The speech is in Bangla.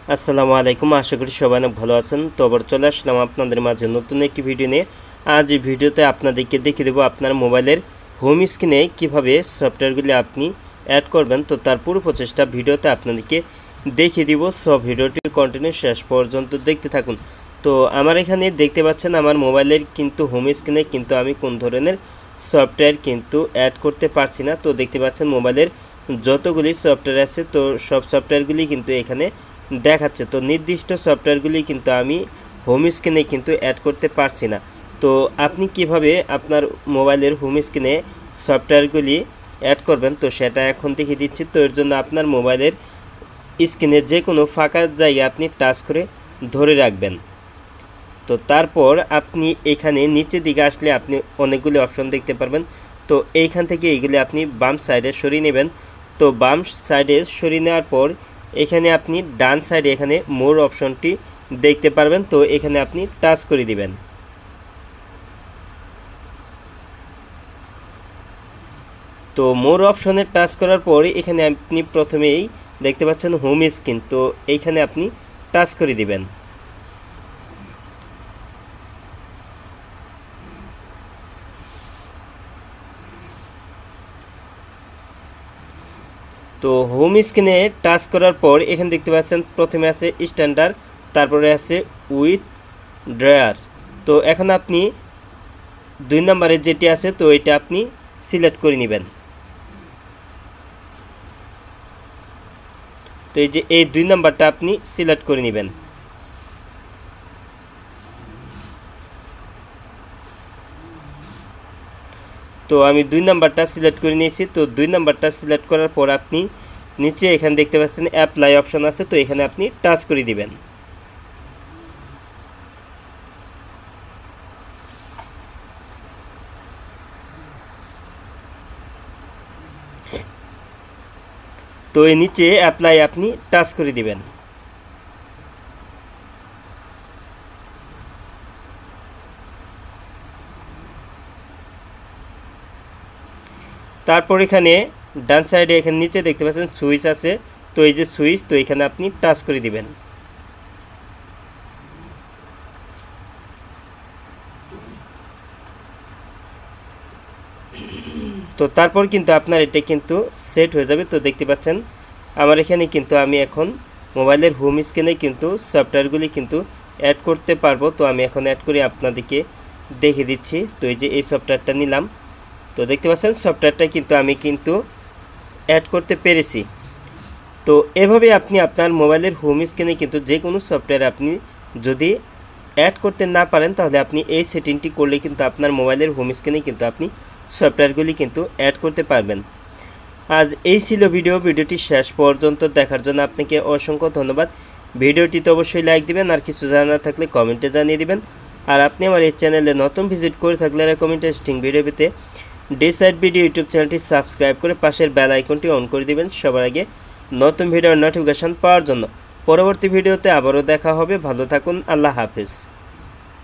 আসসালামু আলাইকুম, আশা করি সবাই অনেক ভালো আছেন। তো আবার চলে আসলাম আপনাদের মাঝে নতুন একটি ভিডিও নিয়ে। আজ এই ভিডিওতে আপনাদেরকে দেখিয়ে দেবো আপনার মোবাইলের হোম স্ক্রিনে কিভাবে সফটওয়্যারগুলি আপনি অ্যাড করবেন। তো তার পুরো প্রচেষ্টা ভিডিওতে আপনাদেরকে দেখিয়ে দিব। সব ভিডিওটি কন্টিনিউ শেষ পর্যন্ত দেখতে থাকুন। তো আমার এখানে দেখতে পাচ্ছেন আমার মোবাইলের কিন্তু হোম স্ক্রিনে কিন্তু আমি কোন ধরনের সফটওয়্যার কিন্তু অ্যাড করতে পারছি না। তো দেখতে পাচ্ছেন মোবাইলের যতগুলি সফটওয়্যার আছে তো সব সফটওয়্যারগুলি কিন্তু এখানে দেখাচ্ছে। তো নির্দিষ্ট সফটওয়্যারগুলি কিন্তু আমি হোম স্ক্রিনে কিন্তু অ্যাড করতে পারছি না। তো আপনি কিভাবে আপনার মোবাইলের হোম স্ক্রিনে সফটওয়্যারগুলি অ্যাড করবেন তো সেটা এখন দেখিয়ে দিচ্ছি। তো এর জন্য আপনার মোবাইলের স্ক্রিনে যে কোনো ফাঁকা জায়গায় আপনি টাচ করে ধরে রাখবেন। তো তারপর আপনি এখানে নিচের দিকে আসলে আপনি অনেকগুলি অপশন দেখতে পারবেন। তো এইখান থেকে এইগুলি আপনি বাম সাইডে সরিয়ে নেবেন। তো বাম সাইডে সরিয়ে নেওয়ার পর এখানে আপনি ডান সাইডে এখানে মোর অপশনটি দেখতে পারবেন। তো এখানে আপনি টাচ করে দিবেন। তো মোর অপশনে টাচ করার পর এখানে আপনি প্রথমেই দেখতে পাচ্ছেন হোম স্ক্রিন, তো এইখানে আপনি টাচ করে দিবেন। তো হোম স্ক্রিনে টাচ করার পর এখানে দেখতে পাচ্ছেন প্রথমে আছে স্ট্যান্ডার্ড, তারপরে আছে উইথ ড্রয়ার। তো এখন আপনি 2 নম্বরে যেটি আছে তো এটা আপনি সিলেক্ট করে নেবেন। তো এই যে এই 2 নম্বরটা আপনি সিলেক্ট করে নেবেন। তো আমি 2 নাম্বারটা সিলেক্ট করে নিয়েছি। তো 2 নাম্বারটা সিলেক্ট করার পর আপনি নিচে এখানে দেখতে পাচ্ছেন অ্যাপ্লাই অপশন আছে, তো এখানে আপনি টাচ করে দিবেন। তো এই নিচে অ্যাপ্লাই আপনি টাচ করে দিবেন। তারপর এখানে ডান সাইডে এখানে নিচে দেখতে পাচ্ছেন সুইচ আছে, তো এই যে সুইচ, তো এখানে আপনি টাচ করে দিবেন। তো তারপর কিন্তু আপনার এটা কিন্তু সেট হয়ে যাবে। তো দেখতে পাচ্ছেন আমার এখানে কিন্তু আমি এখন মোবাইলের হোম স্ক্রিনে কিন্তু সফটওয়্যারগুলি কিন্তু অ্যাড করতে পারবো। তো আমি এখন অ্যাড করে আপনাদেরকে দেখে দিচ্ছি। তো এই যে এই সফটওয়্যারটা নিলাম, তো দেখতে পাচ্ছেন সফটওয়্যারটা কিন্তু আমি কিন্তু অ্যাড করতে পেরেছি। তো এভাবে আপনি আপনার মোবাইলের হোম স্ক্রিনে কিন্তু যে কোনো সফটওয়্যার আপনি যদি অ্যাড করতে না পারেন তাহলে আপনি এই সেটিংটি করলে কিন্তু আপনার মোবাইলের হোম স্ক্রিনে কিন্তু আপনি সফটওয়্যারগুলি কিন্তু অ্যাড করতে পারবেন। আজ এই ছিল ভিডিওটি শেষ পর্যন্ত দেখার জন্য আপনাকে অসংখ্য ধন্যবাদ। ভিডিওটিতে অবশ্যই লাইক দিবেন, আর কিছু জানা থাকলে কমেন্টে জানিয়ে দিবেন। আর আপনি আমার এই চ্যানেলে নতুন ভিজিট করে থাকলে এরকম ইন্টারেস্টিং ভিডিও পেতে ডিসাইড ভিডিও ইউটিউব চ্যানেলটি সাবস্ক্রাইব করে পাশের বেল আইকনটি অন করে দিবেন সবার আগে নতুন ভিডিওর নোটিফিকেশন পাওয়ার জন্য। পরবর্তী ভিডিওতে আবারও দেখা হবে। ভালো থাকুন, আল্লাহ হাফেজ।